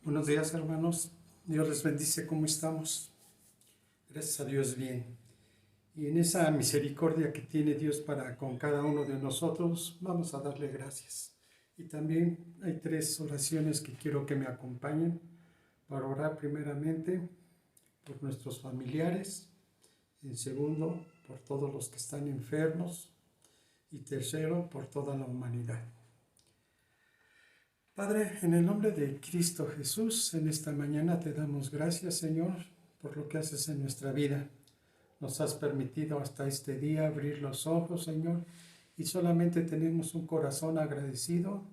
Buenos días, hermanos. Dios les bendice. ¿Cómo estamos? Gracias a Dios, bien. Y en esa misericordia que tiene Dios para con cada uno de nosotros, vamos a darle gracias. Y también hay 3 oraciones que quiero que me acompañen para orar primeramente por nuestros familiares, en segundo, por todos los que están enfermos y tercero, por toda la humanidad. Padre, en el nombre de Cristo Jesús, en esta mañana te damos gracias, Señor, por lo que haces en nuestra vida. Nos has permitido hasta este día abrir los ojos, Señor, y solamente tenemos un corazón agradecido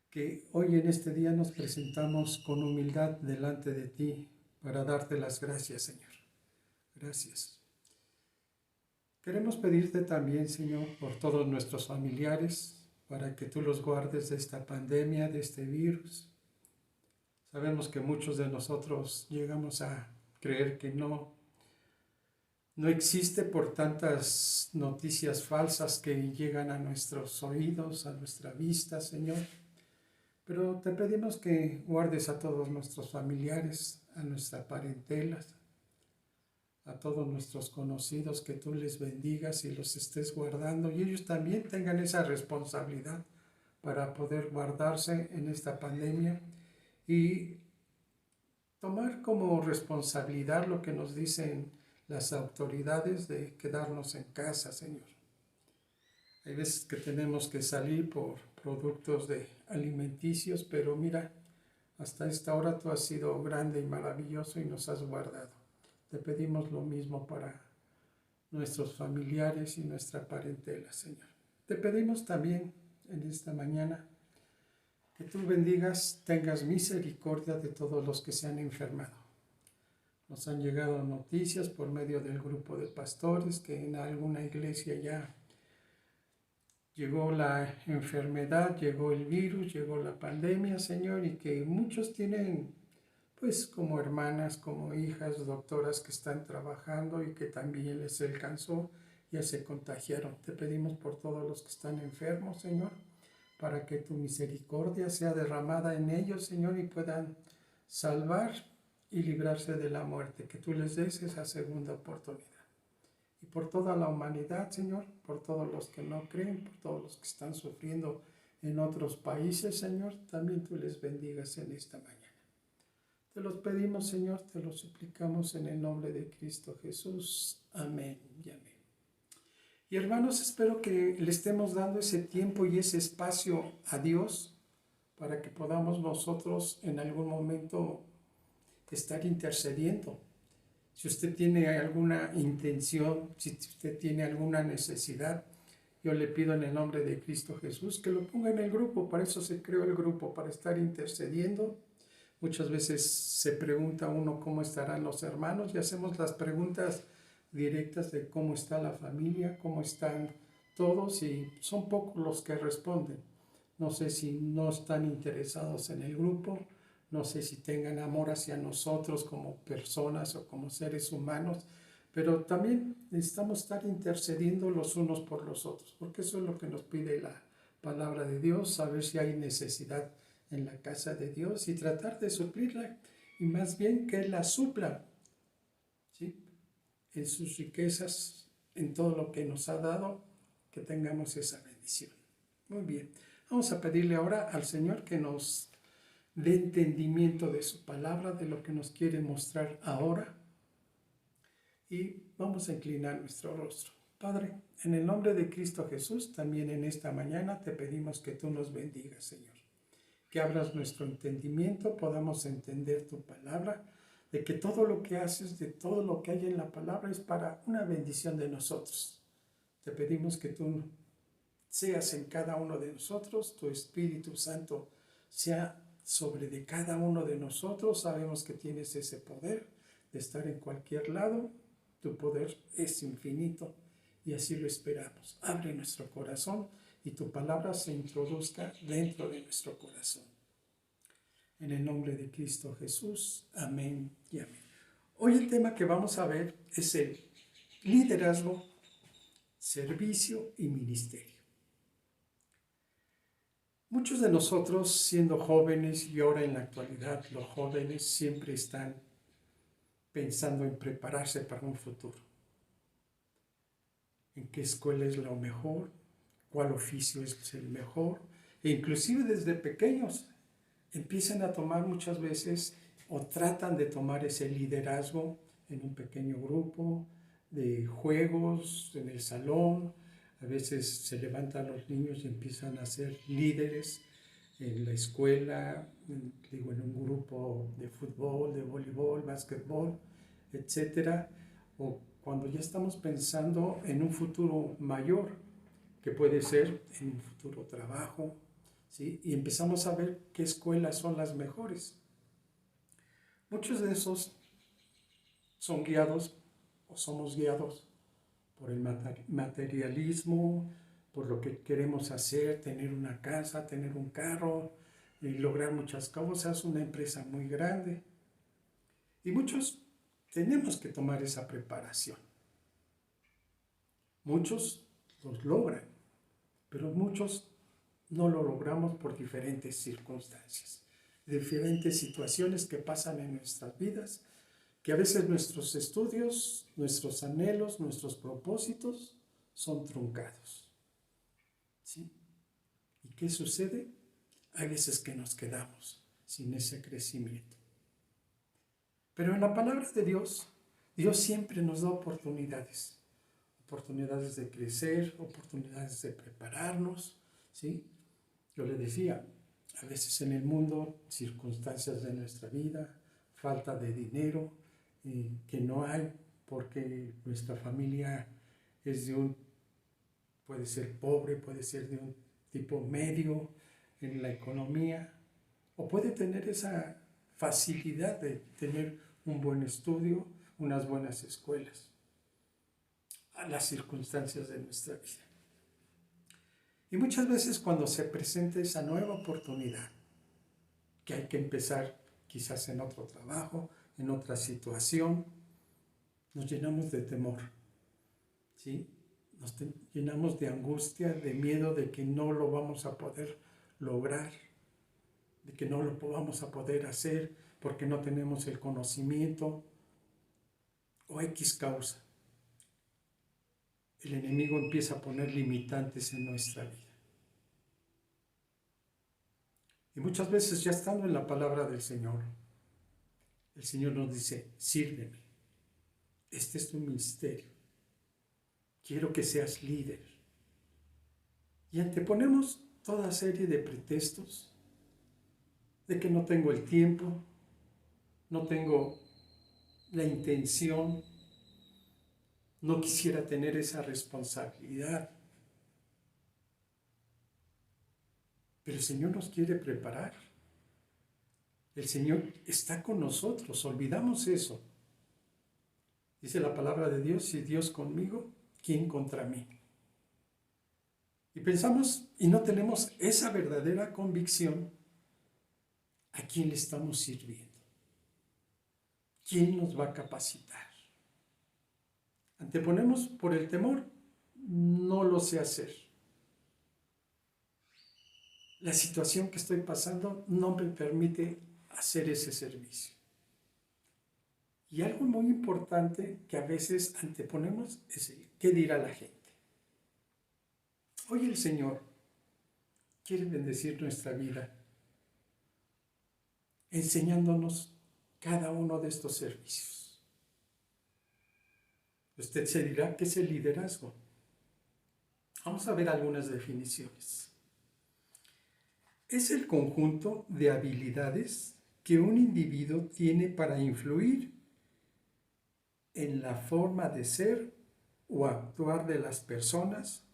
que hoy en este día nos presentamos con humildad delante de ti para darte las gracias, Señor. Gracias. Queremos pedirte también, Señor, por todos nuestros familiares, para que tú los guardes de esta pandemia, de este virus. Sabemos que muchos de nosotros llegamos a creer que no existe por tantas noticias falsas que llegan a nuestros oídos, a nuestra vista, Señor. Pero te pedimos que guardes a todos nuestros familiares, a nuestra parentela, a todos nuestros conocidos, que tú les bendigas y los estés guardando y ellos también tengan esa responsabilidad para poder guardarse en esta pandemia y tomar como responsabilidad lo que nos dicen las autoridades de quedarnos en casa, Señor. Hay veces que tenemos que salir por productos alimenticios, pero mira, hasta esta hora tú has sido grande y maravilloso y nos has guardado. Te pedimos lo mismo para nuestros familiares y nuestra parentela, Señor. Te pedimos también en esta mañana que tú bendigas, tengas misericordia de todos los que se han enfermado. Nos han llegado noticias por medio del grupo de pastores que en alguna iglesia ya llegó la enfermedad, llegó el virus, llegó la pandemia, Señor, y que muchos tienen pues como hermanas, como hijas, doctoras que están trabajando y que también les alcanzó, ya se contagiaron. Te pedimos por todos los que están enfermos, Señor, para que tu misericordia sea derramada en ellos, Señor, y puedan salvar y librarse de la muerte, que tú les des esa segunda oportunidad. Y por toda la humanidad, Señor, por todos los que no creen, por todos los que están sufriendo en otros países, Señor, también tú les bendigas en esta mañana. Te los pedimos, Señor, te los suplicamos en el nombre de Cristo Jesús. Amén y amén. Y hermanos, espero que le estemos dando ese tiempo y ese espacio a Dios para que podamos nosotros en algún momento estar intercediendo. Si usted tiene alguna intención, si usted tiene alguna necesidad, yo le pido en el nombre de Cristo Jesús que lo ponga en el grupo. Para eso se creó el grupo, para estar intercediendo. Muchas veces se pregunta uno cómo estarán los hermanos y hacemos las preguntas directas de cómo está la familia, cómo están todos, y son pocos los que responden. No sé si no están interesados en el grupo, no sé si tengan amor hacia nosotros como personas o como seres humanos, pero también necesitamos estar intercediendo los unos por los otros, porque eso es lo que nos pide la palabra de Dios, saber si hay necesidad en la casa de Dios y tratar de suplirla, y más bien que Él la supla, ¿sí? En sus riquezas, en todo lo que nos ha dado, que tengamos esa bendición. Muy bien, vamos a pedirle ahora al Señor que nos dé entendimiento de su palabra, de lo que nos quiere mostrar ahora, y vamos a inclinar nuestro rostro. Padre, en el nombre de Cristo Jesús, también en esta mañana te pedimos que tú nos bendigas, Señor. Que abras nuestro entendimiento, podamos entender tu palabra, de que todo lo que haces, de todo lo que hay en la palabra es para una bendición de nosotros. Te pedimos que tú seas en cada uno de nosotros, tu Espíritu Santo sea sobre de cada uno de nosotros. Sabemos que tienes ese poder de estar en cualquier lado, tu poder es infinito y así lo esperamos. Abre nuestro corazón y tu palabra se introduzca dentro de nuestro corazón. En el nombre de Cristo Jesús, amén y amén. Hoy el tema que vamos a ver es el liderazgo, servicio y ministerio. Muchos de nosotros, siendo jóvenes y ahora en la actualidad, los jóvenes siempre están pensando en prepararse para un futuro. ¿En qué escuela es lo mejor? ¿Cuál oficio es el mejor? E inclusive desde pequeños empiezan a tomar muchas veces o tratan de tomar ese liderazgo en un pequeño grupo de juegos, en el salón. A veces se levantan los niños y empiezan a ser líderes en la escuela, en un grupo de fútbol, de voleibol, básquetbol, etcétera. O cuando ya estamos pensando en un futuro mayor, que puede ser en un futuro trabajo, ¿sí? Y empezamos a ver qué escuelas son las mejores. Muchos de esos son guiados o somos guiados por el materialismo, por lo que queremos hacer, tener una casa, tener un carro, y lograr muchas cosas, una empresa muy grande. Y muchos tenemos que tomar esa preparación. Muchos los logran, pero muchos no lo logramos por diferentes circunstancias, diferentes situaciones que pasan en nuestras vidas, que a veces nuestros estudios, nuestros anhelos, nuestros propósitos son truncados. ¿Sí? ¿Y qué sucede? Hay veces que nos quedamos sin ese crecimiento. Pero en la palabra de Dios, Dios siempre nos da oportunidades. Oportunidades de crecer, oportunidades de prepararnos, ¿sí? Yo le decía, a veces en el mundo, circunstancias de nuestra vida, falta de dinero, que no hay porque nuestra familia es puede ser pobre, puede ser de un tipo medio en la economía, o puede tener esa facilidad de tener un buen estudio, unas buenas escuelas, a las circunstancias de nuestra vida. Y muchas veces cuando se presenta esa nueva oportunidad, que hay que empezar quizás en otro trabajo, en otra situación, nos llenamos de temor, ¿sí? Nos llenamos de angustia, de miedo de que no lo vamos a poder lograr, de que no lo vamos a poder hacer porque no tenemos el conocimiento o X causa. El enemigo empieza a poner limitantes en nuestra vida. Y muchas veces ya estando en la palabra del Señor, el Señor nos dice, sírveme, este es tu ministerio, quiero que seas líder. Y anteponemos toda serie de pretextos de que no tengo el tiempo, no tengo la intención, no quisiera tener esa responsabilidad. Pero el Señor nos quiere preparar. El Señor está con nosotros, olvidamos eso. Dice la palabra de Dios, si Dios conmigo, ¿quién contra mí? Y pensamos y no tenemos esa verdadera convicción a quién le estamos sirviendo. ¿Quién nos va a capacitar? Anteponemos por el temor, no lo sé hacer. La situación que estoy pasando no me permite hacer ese servicio. Y algo muy importante que a veces anteponemos es el qué dirá la gente. Hoy el Señor quiere bendecir nuestra vida, enseñándonos cada uno de estos servicios. Usted se dirá, ¿qué es el liderazgo? Vamos a ver algunas definiciones. Es el conjunto de habilidades que un individuo tiene para influir en la forma de ser o actuar de las personas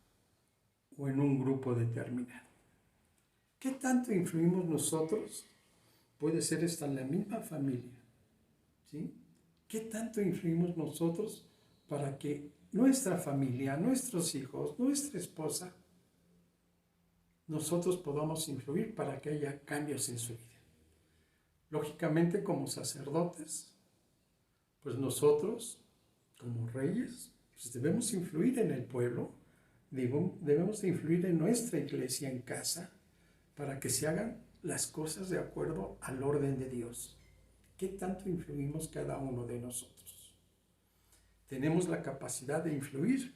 o en un grupo determinado. ¿Qué tanto influimos nosotros? Puede ser hasta en la misma familia, ¿sí? ¿Qué tanto influimos nosotros para que nuestra familia, nuestros hijos, nuestra esposa, nosotros podamos influir para que haya cambios en su vida? Lógicamente, como sacerdotes, pues nosotros, como reyes, pues debemos influir en el pueblo, debemos de influir en nuestra iglesia en casa, para que se hagan las cosas de acuerdo al orden de Dios. ¿Qué tanto influimos cada uno de nosotros? Tenemos la capacidad de influir.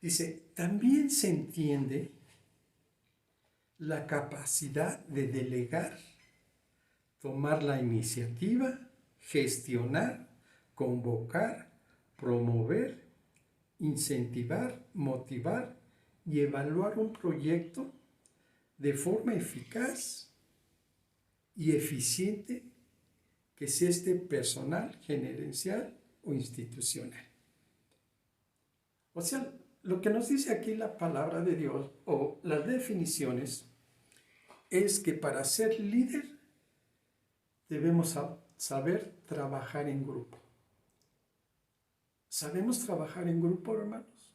Dice, también se entiende la capacidad de delegar, tomar la iniciativa, gestionar, convocar, promover, incentivar, motivar y evaluar un proyecto de forma eficaz y eficiente, que sea personal, gerencial o institucional. O sea, lo que nos dice aquí la palabra de Dios o las definiciones es que para ser líder debemos saber trabajar en grupo. ¿Sabemos trabajar en grupo, hermanos?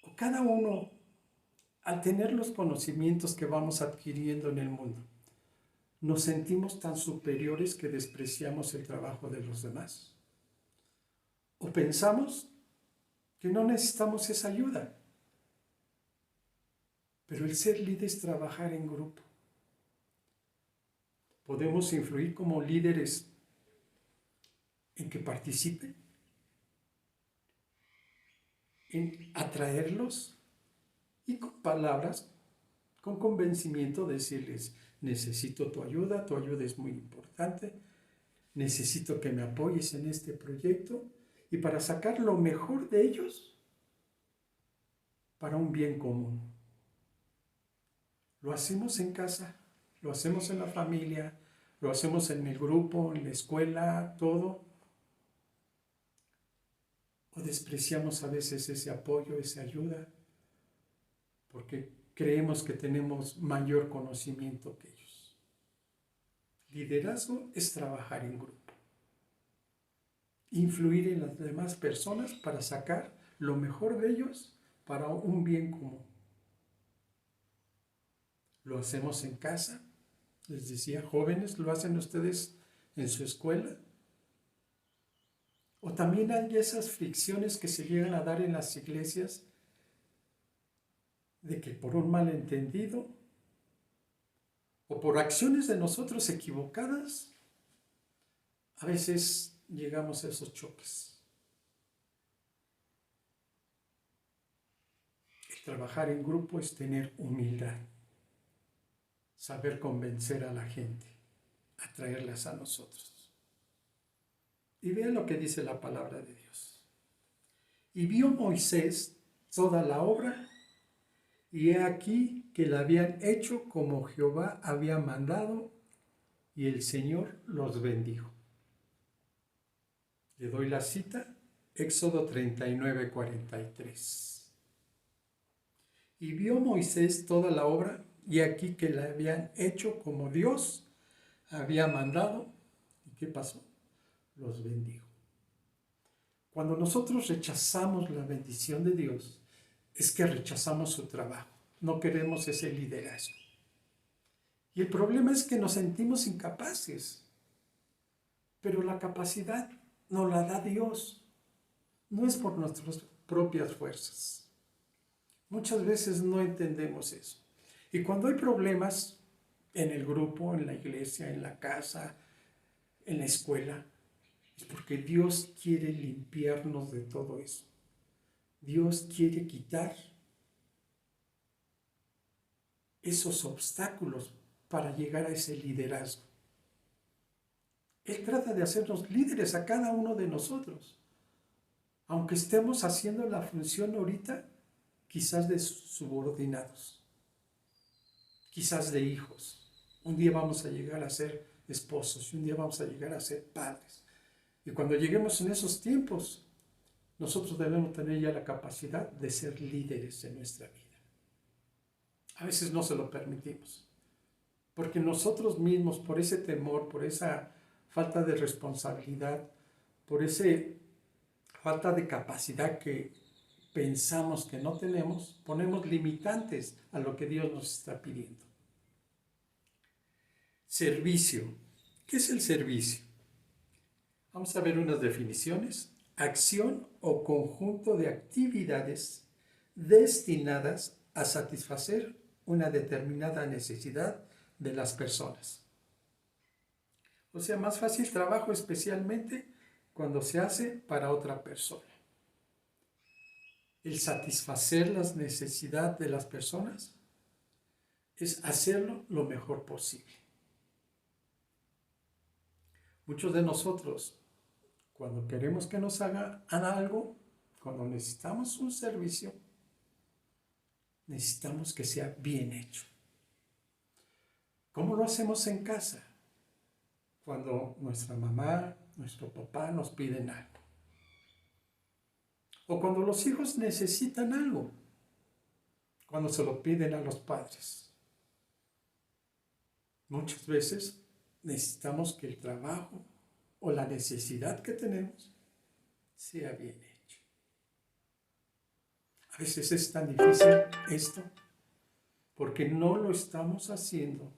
O cada uno, al tener los conocimientos que vamos adquiriendo en el mundo, nos sentimos tan superiores que despreciamos el trabajo de los demás. O pensamos que no necesitamos esa ayuda. Pero el ser líder es trabajar en grupo. Podemos influir como líderes en que participen, en atraerlos y con palabras, con convencimiento decirles, necesito tu ayuda es muy importante, necesito que me apoyes en este proyecto y para sacar lo mejor de ellos para un bien común. Lo hacemos en casa, lo hacemos en la familia, lo hacemos en el grupo, en la escuela, todo. O despreciamos a veces ese apoyo, esa ayuda, porque creemos que tenemos mayor conocimiento que ellos. Liderazgo es trabajar en grupo. Influir en las demás personas para sacar lo mejor de ellos para un bien común. Lo hacemos en casa. Les decía, jóvenes, ¿lo hacen ustedes en su escuela? O también hay esas fricciones que se llegan a dar en las iglesias de que por un malentendido o por acciones de nosotros equivocadas, a veces llegamos a esos choques. El trabajar en grupo es tener humildad, saber convencer a la gente, atraerlas a nosotros. Y vean lo que dice la palabra de Dios. Y vio Moisés toda la obra, y he aquí que la habían hecho como Jehová había mandado, y el Señor los bendijo. Le doy la cita, Éxodo 39, 43. Y vio Moisés toda la obra, y aquí que la habían hecho como Dios había mandado. ¿Y qué pasó? Los bendijo. Cuando nosotros rechazamos la bendición de Dios, es que rechazamos su trabajo. No queremos ese liderazgo. Y el problema es que nos sentimos incapaces. Pero la capacidad nos la da Dios. No es por nuestras propias fuerzas. Muchas veces no entendemos eso. Y cuando hay problemas en el grupo, en la iglesia, en la casa, en la escuela, es porque Dios quiere limpiarnos de todo eso. Dios quiere quitar esos obstáculos para llegar a ese liderazgo. Él trata de hacernos líderes a cada uno de nosotros. Aunque estemos haciendo la función ahorita, quizás de subordinados, quizás de hijos. Un día vamos a llegar a ser esposos y un día vamos a llegar a ser padres. Y cuando lleguemos en esos tiempos, nosotros debemos tener ya la capacidad de ser líderes en nuestra vida. A veces no se lo permitimos, porque nosotros mismos, por ese temor, por esa falta de responsabilidad, por esa falta de capacidad que pensamos que no tenemos, ponemos limitantes a lo que Dios nos está pidiendo. Servicio. ¿Qué es el servicio? Vamos a ver unas definiciones. Acción o conjunto de actividades destinadas a satisfacer una determinada necesidad de las personas. O sea, más fácil trabajo especialmente cuando se hace para otra persona. El satisfacer las necesidades de las personas es hacerlo lo mejor posible. Muchos de nosotros, cuando queremos que nos hagan algo, cuando necesitamos un servicio, necesitamos que sea bien hecho. ¿Cómo lo hacemos en casa? Cuando nuestra mamá, nuestro papá nos piden algo. O cuando los hijos necesitan algo, cuando se lo piden a los padres. Muchas veces necesitamos que el trabajo o la necesidad que tenemos sea bien hecho. A veces es tan difícil esto porque no lo estamos haciendo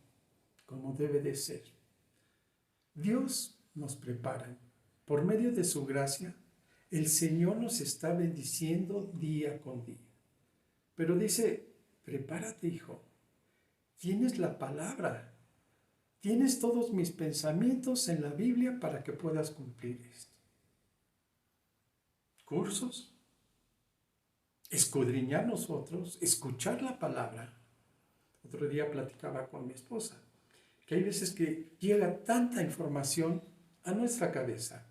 como debe de ser. Dios nos prepara. Por medio de su gracia, el Señor nos está bendiciendo día con día. Pero dice, prepárate, hijo. Tienes la palabra. Tienes todos mis pensamientos en la Biblia para que puedas cumplir esto. Cursos, escudriñar nosotros, escuchar la palabra. Otro día platicaba con mi esposa que hay veces que llega tanta información a nuestra cabeza.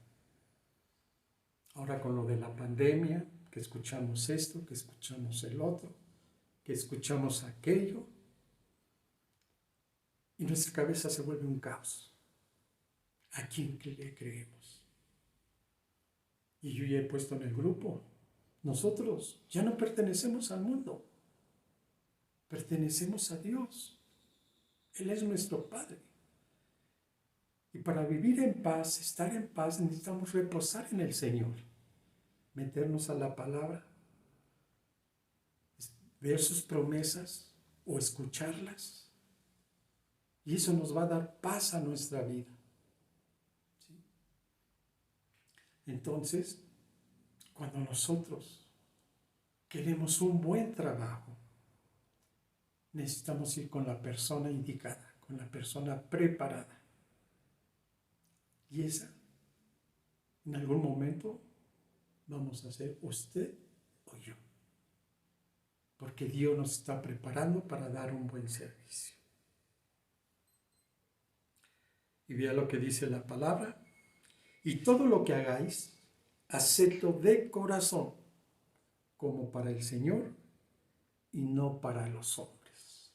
Ahora con lo de la pandemia, que escuchamos esto, que escuchamos el otro, que escuchamos aquello, y nuestra cabeza se vuelve un caos. ¿A quién le creemos? Y yo ya he puesto en el grupo, nosotros ya no pertenecemos al mundo, pertenecemos a Dios. Él es nuestro Padre. Y para vivir en paz, estar en paz, necesitamos reposar en el Señor, meternos a la palabra, ver sus promesas o escucharlas. Y eso nos va a dar paz a nuestra vida. ¿Sí? Entonces, cuando nosotros queremos un buen trabajo, necesitamos ir con la persona indicada, con la persona preparada. Y esa, en algún momento, vamos a ser usted o yo. Porque Dios nos está preparando para dar un buen servicio. Y vea lo que dice la palabra. Y todo lo que hagáis, hacedlo de corazón, como para el Señor y no para los hombres.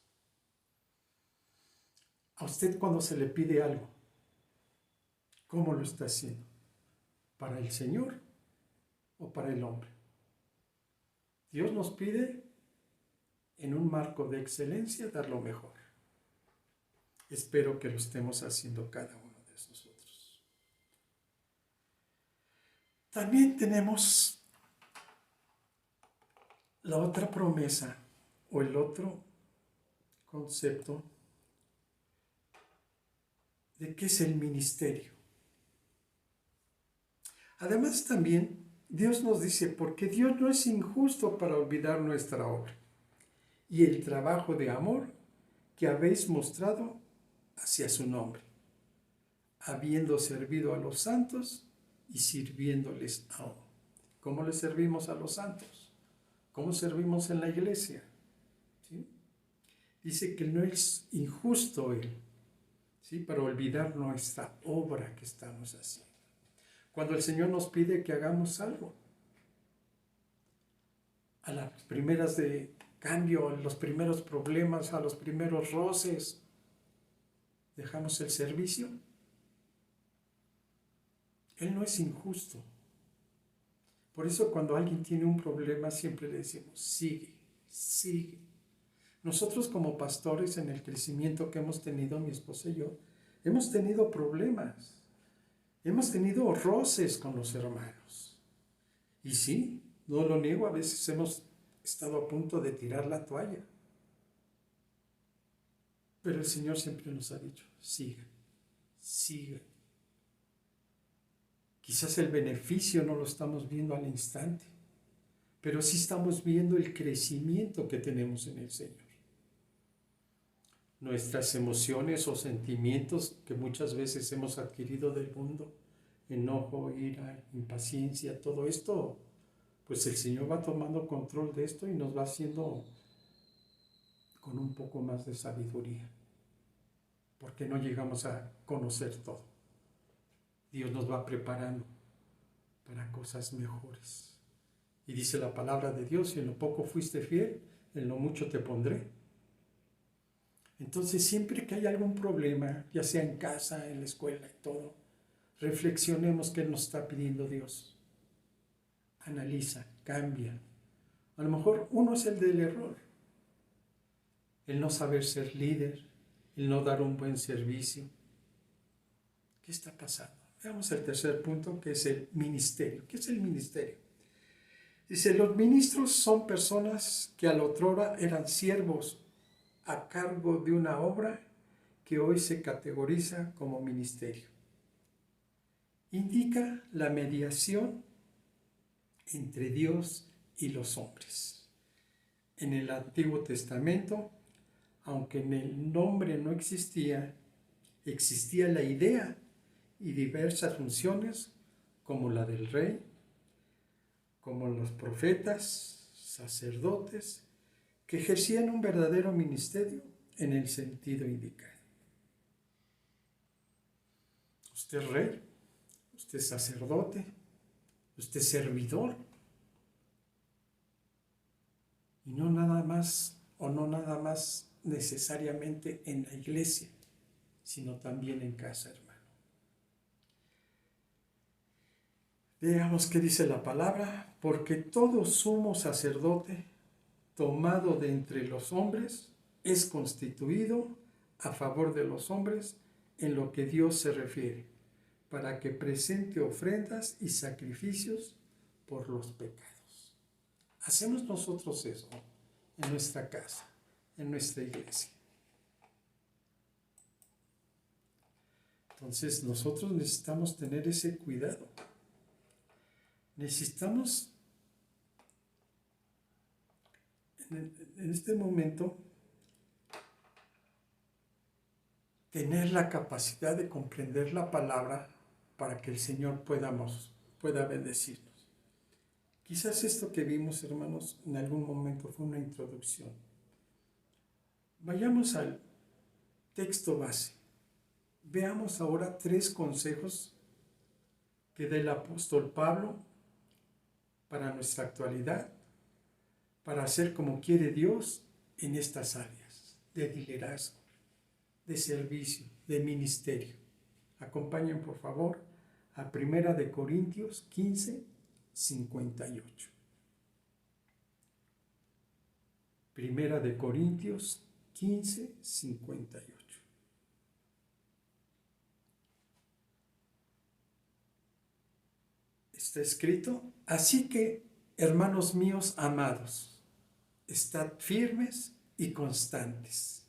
A usted cuando se le pide algo, ¿cómo lo está haciendo? ¿Para el Señor o para el hombre? Dios nos pide en un marco de excelencia dar lo mejor. Espero que lo estemos haciendo cada uno de nosotros. También tenemos la otra promesa o el otro concepto de qué es el ministerio. Además también Dios nos dice, porque Dios no es injusto para olvidar nuestra obra y el trabajo de amor que habéis mostrado hacia su nombre, habiendo servido a los santos y sirviéndoles aún. ¿Cómo le servimos a los santos? ¿Cómo servimos en la iglesia? ¿Sí? Dice que no es injusto Él, ¿sí?, para olvidar nuestra obra que estamos haciendo. Cuando el Señor nos pide que hagamos algo, a las primeras de cambio, a los primeros problemas, a los primeros roces, dejamos el servicio. Él no es injusto. Por eso cuando alguien tiene un problema siempre le decimos, sigue, sigue. Nosotros como pastores en el crecimiento que hemos tenido, mi esposa y yo, hemos tenido problemas, hemos tenido roces con los hermanos. Y sí, no lo niego, a veces hemos estado a punto de tirar la toalla. Pero el Señor siempre nos ha dicho, sigan, sigan. Quizás el beneficio no lo estamos viendo al instante, pero sí estamos viendo el crecimiento que tenemos en el Señor. nuestras emociones o sentimientos que muchas veces hemos adquirido del mundo, enojo, ira, impaciencia, todo esto, pues el Señor va tomando control de esto y nos va haciendo con un poco más de sabiduría, porque no llegamos a conocer todo. Dios nos va preparando para cosas mejores. Y dice la palabra de Dios, si en lo poco fuiste fiel, en lo mucho te pondré. Entonces, siempre que hay algún problema, ya sea en casa, en la escuela y todo, reflexionemos qué nos está pidiendo Dios. Analiza, cambia. A lo mejor uno es el del error, el no saber ser líder, el no dar un buen servicio. ¿Qué está pasando? Veamos el tercer punto, que es el ministerio. ¿Qué es el ministerio? Dice, los ministros son personas que al otrora eran siervos a cargo de una obra que hoy se categoriza como ministerio. Indica la mediación entre Dios y los hombres. En el Antiguo Testamento, aunque en el nombre no existía, existía la idea y diversas funciones como la del rey, como los profetas, sacerdotes, que ejercían un verdadero ministerio en el sentido indicado. Usted es rey, usted es sacerdote, usted es servidor, y no nada más necesariamente en la iglesia, sino también en casa, hermano. Veamos qué dice la palabra, porque todo sumo sacerdote tomado de entre los hombres es constituido a favor de los hombres en lo que Dios se refiere, para que presente ofrendas y sacrificios por los pecados. Hacemos nosotros eso en nuestra casa, en nuestra iglesia. Entonces nosotros necesitamos tener ese cuidado. Necesitamos en este momento tener la capacidad de comprender la palabra para que el Señor pueda bendecirnos. Quizás esto que vimos, hermanos, en algún momento fue una introducción. Vayamos al texto base. Veamos ahora 3 consejos que da el apóstol Pablo para nuestra actualidad, para hacer como quiere Dios en estas áreas de liderazgo, de servicio, de ministerio. Acompañen por favor a 1 Corintios 15, 58. 1 Corintios 15, 58. Está escrito, así que, hermanos míos amados, estad firmes y constantes,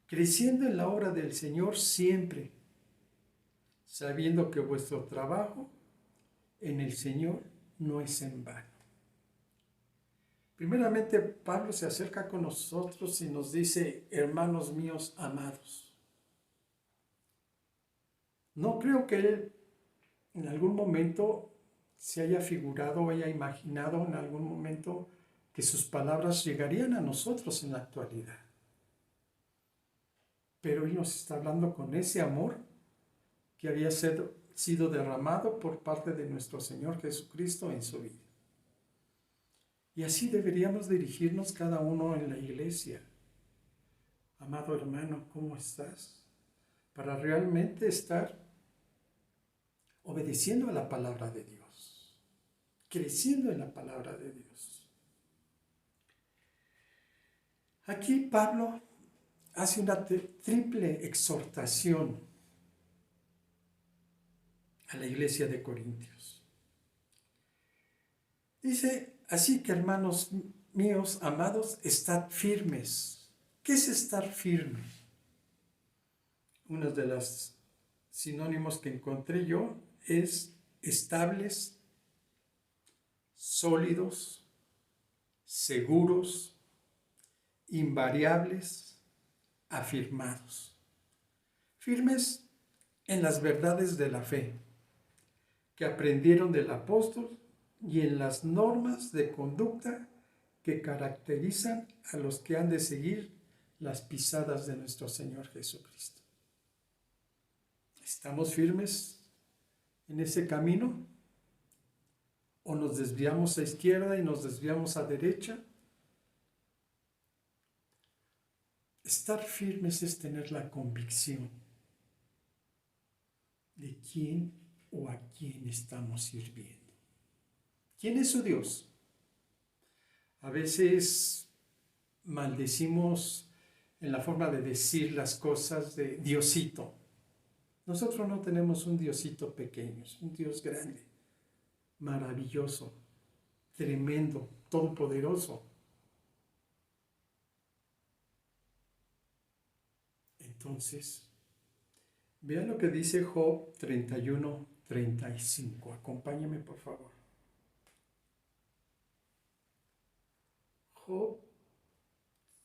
creciendo en la obra del Señor siempre, sabiendo que vuestro trabajo en el Señor no es en vano. Primeramente, Pablo se acerca con nosotros y nos dice, hermanos míos amados. No creo que él en algún momento se haya figurado o haya imaginado en algún momento que sus palabras llegarían a nosotros en la actualidad. Pero él nos está hablando con ese amor que había sido derramado por parte de nuestro Señor Jesucristo en su vida. Y así deberíamos dirigirnos cada uno en la iglesia. Amado hermano, ¿cómo estás? Para realmente estar obedeciendo a la palabra de Dios, creciendo en la palabra de Dios. Aquí Pablo hace una triple exhortación a la iglesia de Corintios. Dice, así que hermanos míos amados, estad firmes. ¿Qué es estar firme? Uno de los sinónimos que encontré yo es estables, sólidos, seguros, invariables, afirmados, firmes en las verdades de la fe que aprendieron del apóstol y en las normas de conducta que caracterizan a los que han de seguir las pisadas de nuestro Señor Jesucristo. ¿Estamos firmes en ese camino? ¿O nos desviamos a izquierda y nos desviamos a derecha? Estar firmes es tener la convicción de quién o a quién estamos sirviendo. ¿Quién es su Dios? A veces maldecimos en la forma de decir las cosas de Diosito. Nosotros no tenemos un Diosito pequeño, es un Dios grande, maravilloso, tremendo, todopoderoso. Entonces, vean lo que dice Job 31:35. Acompáñame, por favor. Job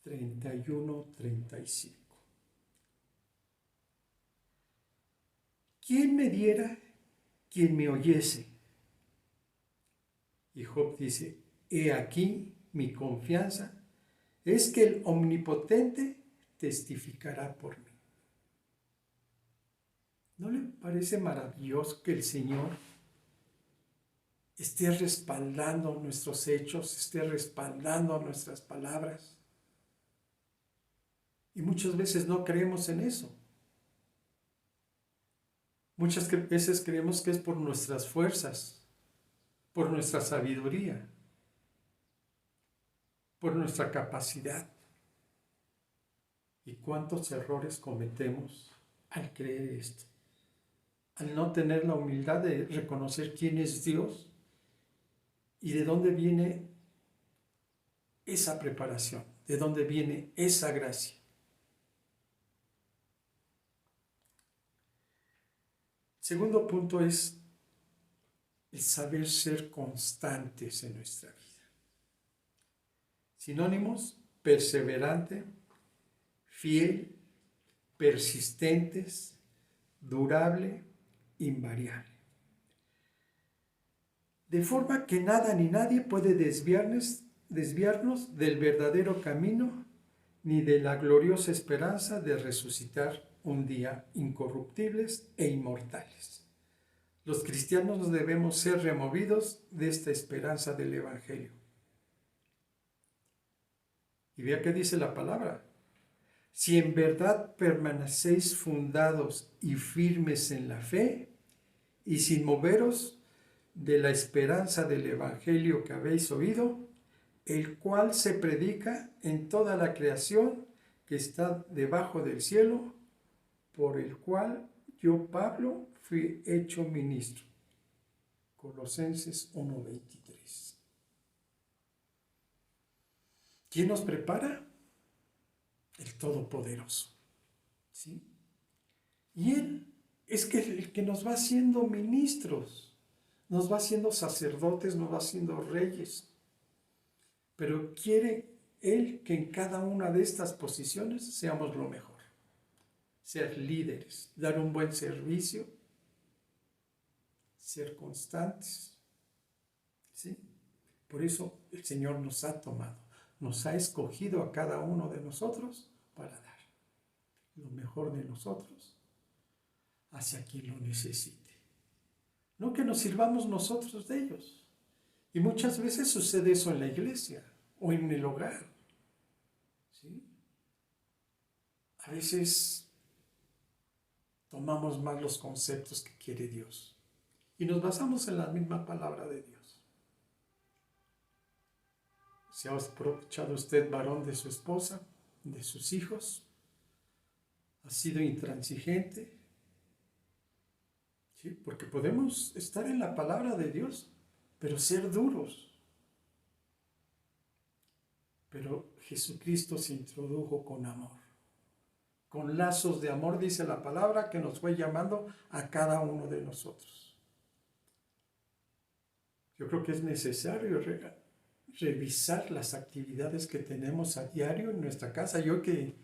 31:35. ¿Quién me diera, quien me oyese? Y Job dice, he aquí mi confianza es que el Omnipotente testificará por mí. ¿No le parece maravilloso que el Señor esté respaldando nuestros hechos, esté respaldando nuestras palabras? Y muchas veces no creemos en eso. Muchas veces creemos que es por nuestras fuerzas, por nuestra sabiduría, por nuestra capacidad. ¿Y cuántos errores cometemos al creer esto? Al no tener la humildad de reconocer quién es Dios y de dónde viene esa preparación, de dónde viene esa gracia. Segundo punto es el saber ser constantes en nuestra vida. Sinónimos: perseverante, fiel, persistentes, durable, invariable. De forma que nada ni nadie puede desviarnos del verdadero camino ni de la gloriosa esperanza de resucitar un día incorruptibles e inmortales. Los cristianos debemos ser removidos de esta esperanza del Evangelio. Y vea qué dice la palabra. Si en verdad permanecéis fundados y firmes en la fe y sin moveros de la esperanza del Evangelio que habéis oído, el cual se predica en toda la creación que está debajo del cielo, por el cual yo, Pablo, fui hecho ministro. Colosenses 1:23. ¿Quién nos prepara? El Todopoderoso. ¿Sí? Y Él es el que nos va haciendo ministros, nos va haciendo sacerdotes, nos va haciendo reyes. Pero quiere Él que en cada una de estas posiciones seamos lo mejor. Ser líderes, dar un buen servicio, ser constantes. ¿Sí? Por eso el Señor nos ha tomado, nos ha escogido a cada uno de nosotros para dar lo mejor de nosotros hacia quien lo necesite. No que nos sirvamos nosotros de ellos. Y muchas veces sucede eso en la iglesia o en el hogar. ¿Sí? A veces tomamos mal los conceptos que quiere Dios y nos basamos en la misma palabra de Dios. ¿Se ha aprovechado usted, varón, de su esposa, de sus hijos? ¿Ha sido intransigente? ¿Sí? Porque podemos estar en la palabra de Dios, pero ser duros. Pero Jesucristo se introdujo con amor. Con lazos de amor, dice la palabra, que nos fue llamando a cada uno de nosotros. Yo creo que es necesario revisar las actividades que tenemos a diario en nuestra casa. Yo que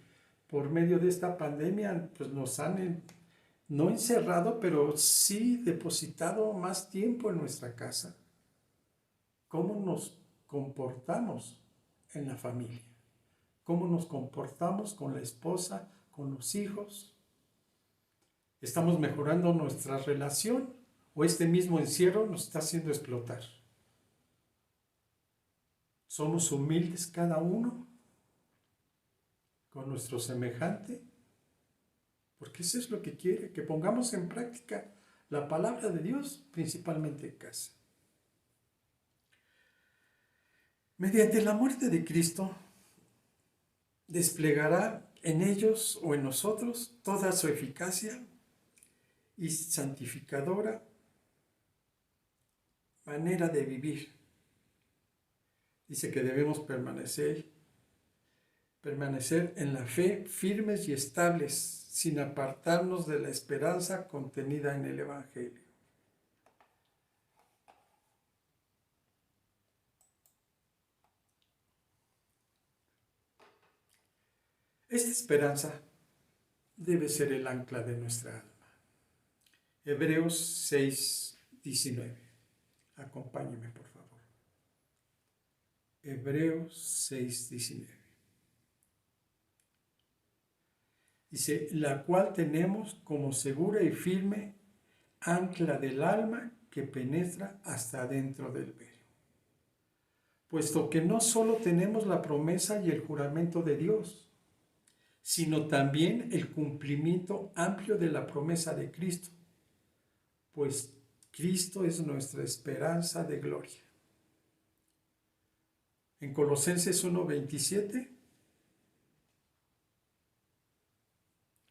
por medio de esta pandemia, pues nos han no encerrado, pero sí depositado más tiempo en nuestra casa. ¿Cómo nos comportamos en la familia? ¿Cómo nos comportamos con la esposa, con los hijos? ¿Estamos mejorando nuestra relación o este mismo encierro nos está haciendo explotar? ¿Somos humildes cada uno con nuestro semejante? Porque eso es lo que quiere, que pongamos en práctica la palabra de Dios, principalmente en casa. Mediante la muerte de Cristo, desplegará en ellos o en nosotros toda su eficacia y santificadora manera de vivir. Dice que debemos permanecer en la fe, firmes y estables, sin apartarnos de la esperanza contenida en el Evangelio. Esta esperanza debe ser el ancla de nuestra alma. Hebreos 6:19. Acompáñeme, por favor. Hebreos 6:19. Dice, la cual tenemos como segura y firme ancla del alma que penetra hasta dentro del velo. Puesto que no solo tenemos la promesa y el juramento de Dios, sino también el cumplimiento amplio de la promesa de Cristo, pues Cristo es nuestra esperanza de gloria. En Colosenses 1:27,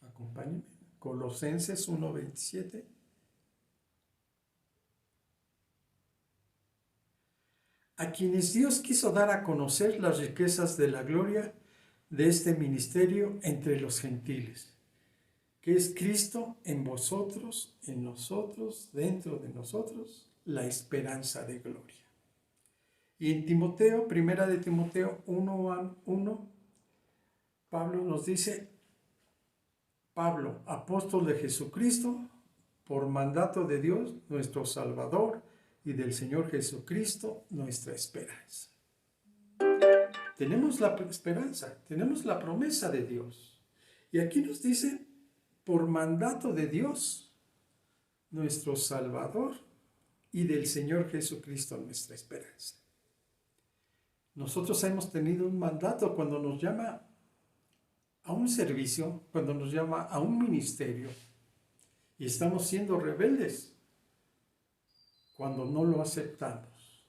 acompáñenme, Colosenses 1:27, a quienes Dios quiso dar a conocer las riquezas de la gloria de este ministerio entre los gentiles, que es Cristo en vosotros, en nosotros, dentro de nosotros, la esperanza de gloria. Y en Timoteo, primera de Timoteo 1:1, Pablo nos dice, Pablo, apóstol de Jesucristo, por mandato de Dios, nuestro Salvador, y del Señor Jesucristo, nuestra esperanza. Tenemos la esperanza, tenemos la promesa de Dios. Y aquí nos dice, por mandato de Dios, nuestro Salvador, y del Señor Jesucristo, nuestra esperanza. Nosotros hemos tenido un mandato cuando nos llama a un servicio, cuando nos llama a un ministerio, y estamos siendo rebeldes cuando no lo aceptamos,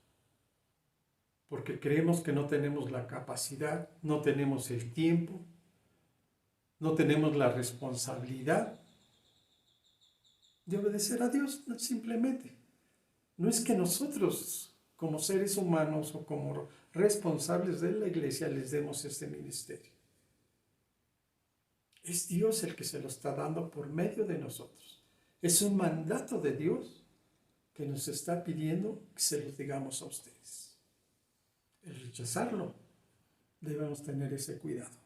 porque creemos que no tenemos la capacidad, no tenemos el tiempo, no tenemos la responsabilidad de obedecer a Dios, simplemente. No es que nosotros, como seres humanos o como responsables de la iglesia, les demos este ministerio. Es Dios el que se lo está dando por medio de nosotros. Es un mandato de Dios que nos está pidiendo que se lo digamos a ustedes. El rechazarlo, debemos tener ese cuidado.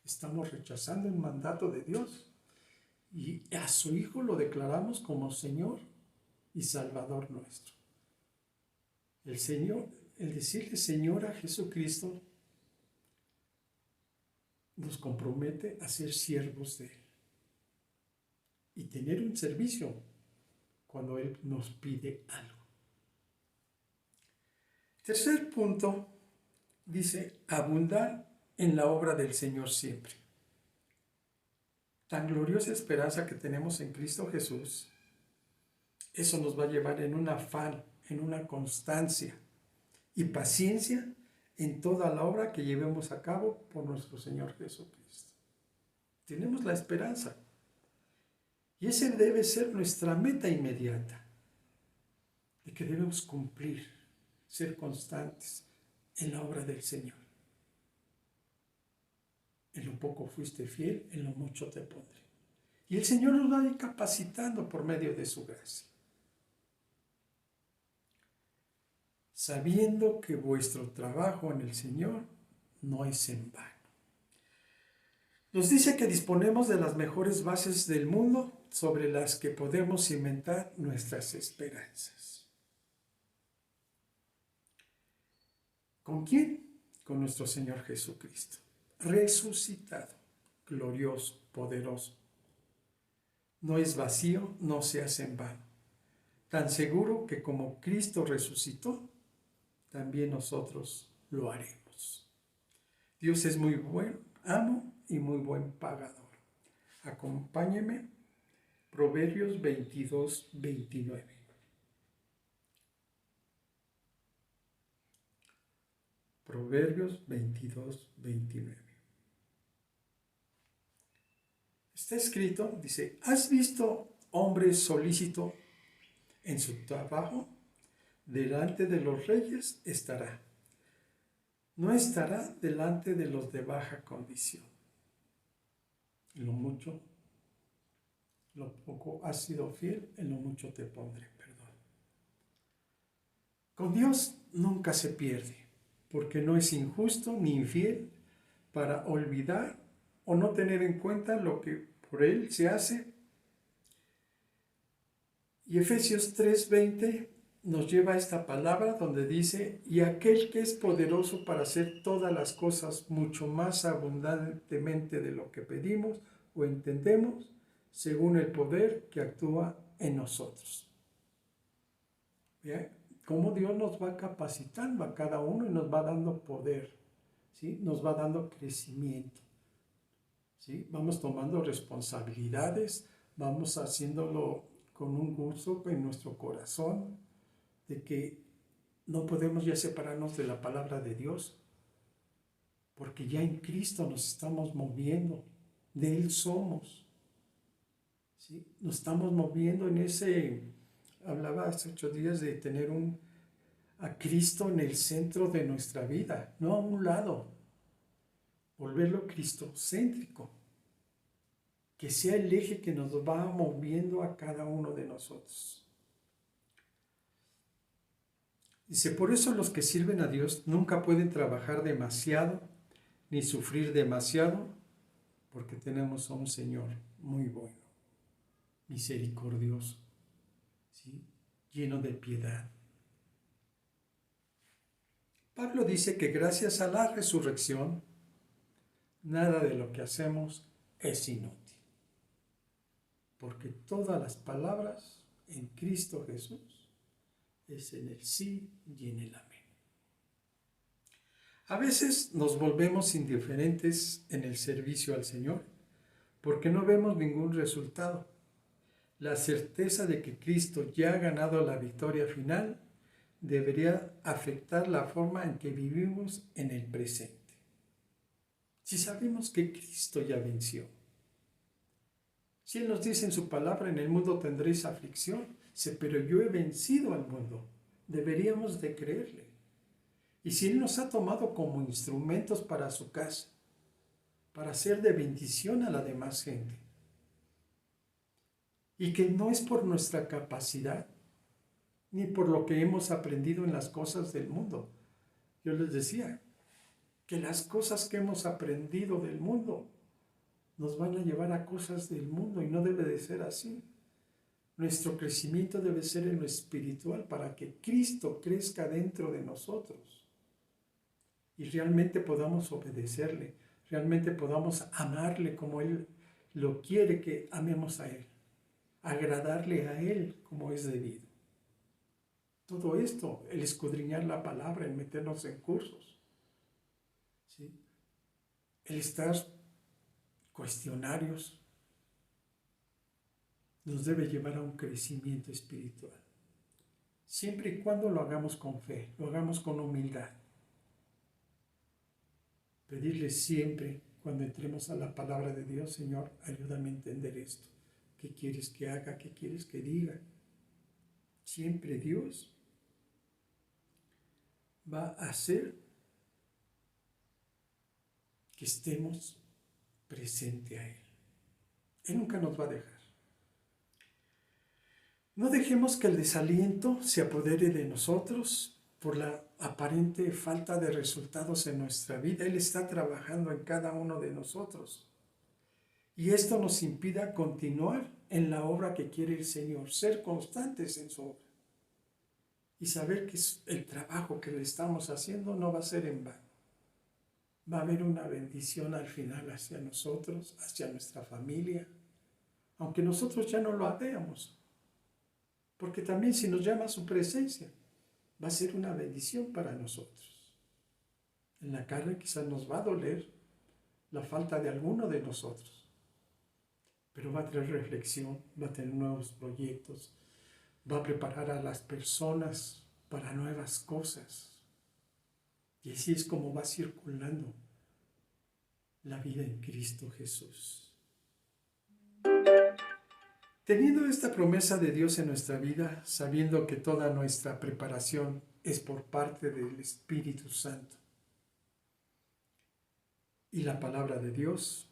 Estamos rechazando el mandato de Dios y a su Hijo lo declaramos como Señor y Salvador nuestro. El Señor, el decirle Señor a Jesucristo, nos compromete a ser siervos de Él y tener un servicio cuando Él nos pide algo. Tercer punto, dice, abundar en la obra del Señor siempre. Tan gloriosa esperanza que tenemos en Cristo Jesús, eso nos va a llevar en un afán, en una constancia y paciencia en toda la obra que llevemos a cabo por nuestro Señor Jesucristo. Tenemos la esperanza. Y esa debe ser nuestra meta inmediata, de que debemos cumplir, ser constantes en la obra del Señor. En lo poco fuiste fiel, en lo mucho te pondré. Y el Señor nos va a ir capacitando por medio de su gracia. Sabiendo que vuestro trabajo en el Señor no es en vano. Nos dice que disponemos de las mejores bases del mundo sobre las que podemos cimentar nuestras esperanzas. ¿Con quién? Con nuestro Señor Jesucristo, resucitado, glorioso, poderoso. No es vacío, no se hace en vano. Tan seguro que como Cristo resucitó, también nosotros lo haremos. Dios es muy buen amo y muy buen pagador. Acompáñeme, Proverbios 22, 29. Proverbios 22, 29. Está escrito, dice, ¿has visto hombre solícito en su trabajo? Delante de los reyes estará. No estará delante de los de baja condición. En lo mucho, lo poco has sido fiel, en lo mucho te pondré perdón. Con Dios nunca se pierde, porque no es injusto ni infiel para olvidar o no tener en cuenta lo que por Él se hace. Y Efesios 3:20 nos lleva a esta palabra donde dice, y aquel que es poderoso para hacer todas las cosas mucho más abundantemente de lo que pedimos o entendemos, según el poder que actúa en nosotros. ¿Bien? Cómo Dios nos va capacitando a cada uno y nos va dando poder, ¿sí? Nos va dando crecimiento, ¿sí? Vamos tomando responsabilidades, vamos haciéndolo con un gusto en nuestro corazón, de que no podemos ya separarnos de la palabra de Dios, porque ya en Cristo nos estamos moviendo, de Él somos, ¿sí? Nos estamos moviendo en ese, hablaba hace 8 días de tener a Cristo en el centro de nuestra vida, no a un lado, volverlo cristocéntrico, que sea el eje que nos va moviendo a cada uno de nosotros. Dice, por eso los que sirven a Dios nunca pueden trabajar demasiado ni sufrir demasiado, porque tenemos a un Señor muy bueno, misericordioso, ¿sí? Lleno de piedad. Pablo dice que gracias a la resurrección, nada de lo que hacemos es inútil, porque todas las palabras en Cristo Jesús es en el sí y en el amén. A veces nos volvemos indiferentes en el servicio al Señor porque no vemos ningún resultado. La certeza de que Cristo ya ha ganado la victoria final debería afectar la forma en que vivimos en el presente. Si sabemos que Cristo ya venció, si Él nos dice en su palabra, en el mundo tendréis aflicción, pero yo he vencido al mundo, deberíamos de creerle. Y si Él nos ha tomado como instrumentos para su casa, para ser de bendición a la demás gente, y que no es por nuestra capacidad, ni por lo que hemos aprendido en las cosas del mundo. Yo les decía que las cosas que hemos aprendido del mundo nos van a llevar a cosas del mundo y no debe de ser así. Nuestro crecimiento debe ser en lo espiritual para que Cristo crezca dentro de nosotros y realmente podamos obedecerle, realmente podamos amarle como Él lo quiere que amemos a Él, agradarle a Él como es debido. Todo esto, el escudriñar la palabra, el meternos en cursos, ¿sí? El estar cuestionarios, nos debe llevar a un crecimiento espiritual. Siempre y cuando lo hagamos con fe, lo hagamos con humildad. Pedirle siempre, cuando entremos a la palabra de Dios, Señor, ayúdame a entender esto. ¿Qué quieres que haga? ¿Qué quieres que diga? Siempre Dios va a hacer que estemos presentes a Él. Él nunca nos va a dejar. No dejemos que el desaliento se apodere de nosotros por la aparente falta de resultados en nuestra vida. Él está trabajando en cada uno de nosotros. y esto nos impida continuar en la obra que quiere el Señor, ser constantes en su obra y saber que el trabajo que le estamos haciendo no va a ser en vano. Va a haber una bendición al final hacia nosotros, hacia nuestra familia, aunque nosotros ya no lo veamos, porque también si nos llama a su presencia, va a ser una bendición para nosotros. En la carne quizás nos va a doler la falta de alguno de nosotros, pero va a traer reflexión, va a tener nuevos proyectos, va a preparar a las personas para nuevas cosas. Y así es como va circulando la vida en Cristo Jesús. Teniendo esta promesa de Dios en nuestra vida, sabiendo que toda nuestra preparación es por parte del Espíritu Santo y la palabra de Dios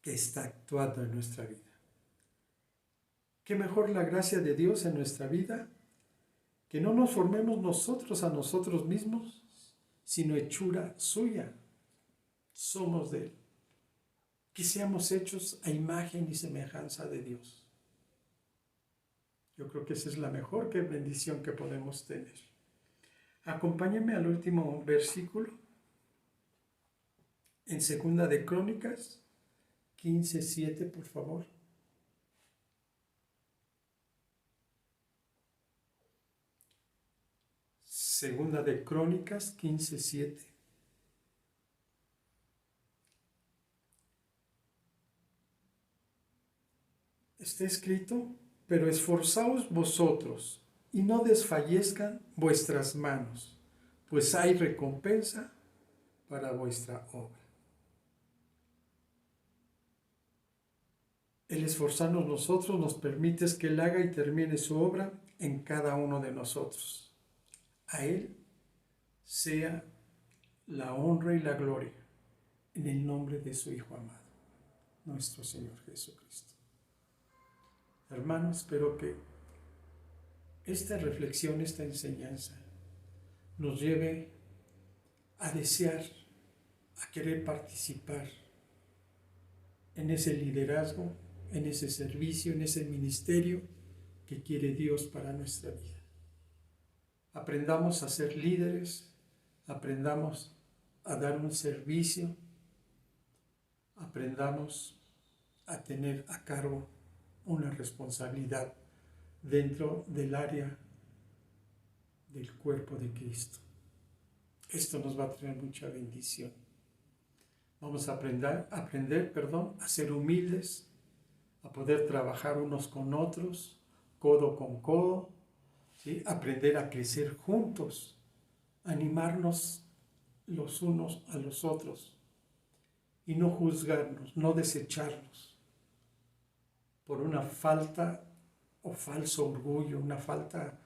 que está actuando en nuestra vida. ¿Qué mejor la gracia de Dios en nuestra vida? Que no nos formemos nosotros a nosotros mismos, sino hechura suya. Somos de Él. Que seamos hechos a imagen y semejanza de Dios. Yo creo que esa es la mejor bendición que podemos tener. Acompáñenme al último versículo, en 2 de Crónicas 15:7, por favor. Segunda de Crónicas 15:7. Está escrito: pero esforzaos vosotros y no desfallezcan vuestras manos, pues hay recompensa para vuestra obra. El esforzarnos nosotros nos permite que Él haga y termine su obra en cada uno de nosotros. A Él sea la honra y la gloria en el nombre de su Hijo amado, nuestro Señor Jesucristo. Hermanos, espero que esta reflexión, esta enseñanza, nos lleve a desear, a querer participar en ese liderazgo, en ese servicio, en ese ministerio que quiere Dios para nuestra vida. Aprendamos a ser líderes, aprendamos a dar un servicio, aprendamos a tener a cargo una responsabilidad dentro del área del cuerpo de Cristo. Esto nos va a traer mucha bendición. Vamos a aprender, a ser humildes, a poder trabajar unos con otros, codo con codo, ¿sí? Aprender a crecer juntos, animarnos los unos a los otros y no juzgarnos, no desecharnos por una falta o falso orgullo, una falta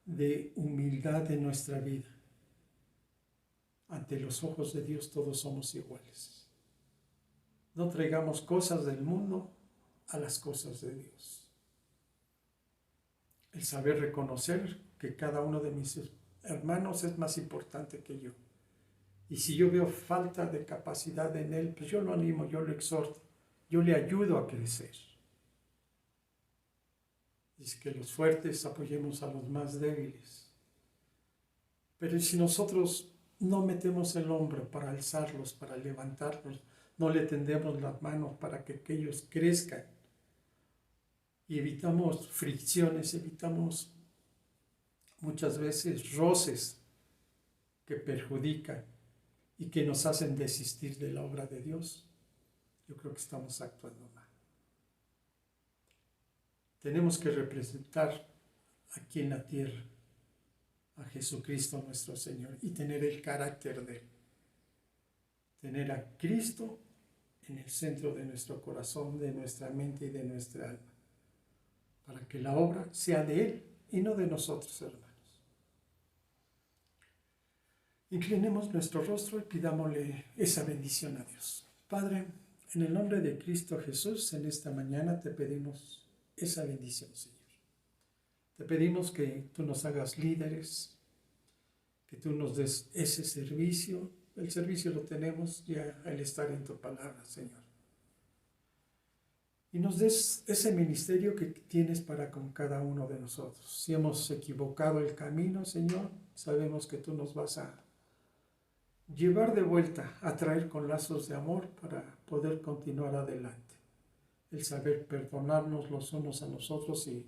de humildad en nuestra vida. Ante los ojos de Dios todos somos iguales. No traigamos cosas del mundo a las cosas de Dios. El saber reconocer que cada uno de mis hermanos es más importante que yo. Y si yo veo falta de capacidad en él, pues yo lo animo, yo lo exhorto, yo le ayudo a crecer. Dice que los fuertes apoyemos a los más débiles. Pero si nosotros no metemos el hombro para alzarlos, para levantarlos, no le tendemos las manos para que ellos crezcan, y evitamos fricciones, evitamos muchas veces roces que perjudican y que nos hacen desistir de la obra de Dios, yo creo que estamos actuando mal. Tenemos que representar aquí en la tierra a Jesucristo nuestro Señor y tener el carácter de Él. Tener a Cristo en el centro de nuestro corazón, de nuestra mente y de nuestra alma, para que la obra sea de Él y no de nosotros, hermanos. Inclinemos nuestro rostro y pidámosle esa bendición a Dios. Padre, en el nombre de Cristo Jesús, en esta mañana te pedimos esa bendición, Señor. Te pedimos que tú nos hagas líderes, que tú nos des ese servicio. El servicio lo tenemos ya al estar en tu palabra, Señor. y nos des ese ministerio que tienes para con cada uno de nosotros. Si hemos equivocado el camino, Señor, sabemos que tú nos vas a llevar de vuelta, a traer con lazos de amor para poder continuar adelante. El saber perdonarnos los unos a nosotros si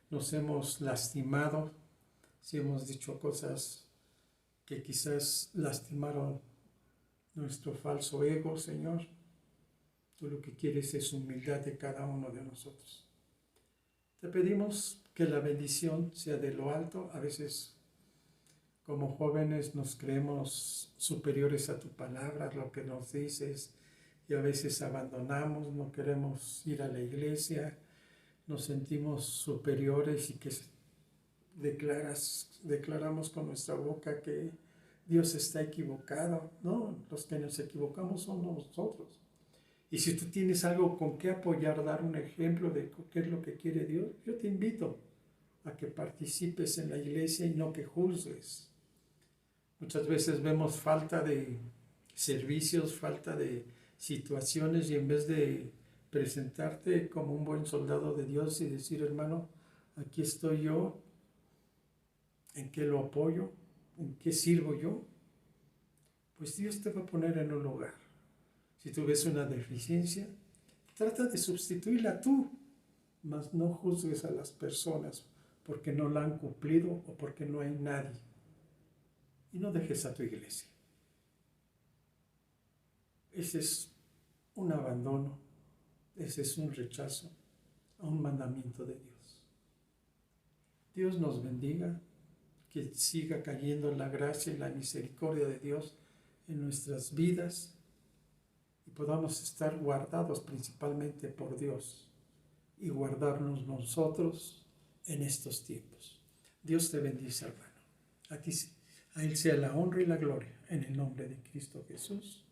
nos hemos lastimado, si hemos dicho cosas que quizás lastimaron nuestro falso ego, Señor. Tú lo que quieres es humildad de cada uno de nosotros. Te pedimos que la bendición sea de lo alto. A veces, como jóvenes, nos creemos superiores a tu palabra, lo que nos dices, y a veces abandonamos, no queremos ir a la iglesia, nos sentimos superiores y que declaramos con nuestra boca que Dios está equivocado. No, los que nos equivocamos somos nosotros. Y si tú tienes algo con qué apoyar, dar un ejemplo de qué es lo que quiere Dios, yo te invito a que participes en la iglesia y no que juzgues. Muchas veces vemos falta de servicios, falta de situaciones, y en vez de presentarte como un buen soldado de Dios y decir, hermano, aquí estoy yo, ¿en qué lo apoyo? ¿En qué sirvo yo? Pues Dios te va a poner en un lugar. Si tú ves una deficiencia, trata de sustituirla tú, mas no juzgues a las personas porque no la han cumplido o porque no hay nadie. Y no dejes a tu iglesia. Ese es un abandono, ese es un rechazo a un mandamiento de Dios. Dios nos bendiga, que siga cayendo la gracia y la misericordia de Dios en nuestras vidas y podamos estar guardados principalmente por Dios y guardarnos nosotros en estos tiempos. Dios te bendice, hermano. A Él sea la honra y la gloria en el nombre de Cristo Jesús.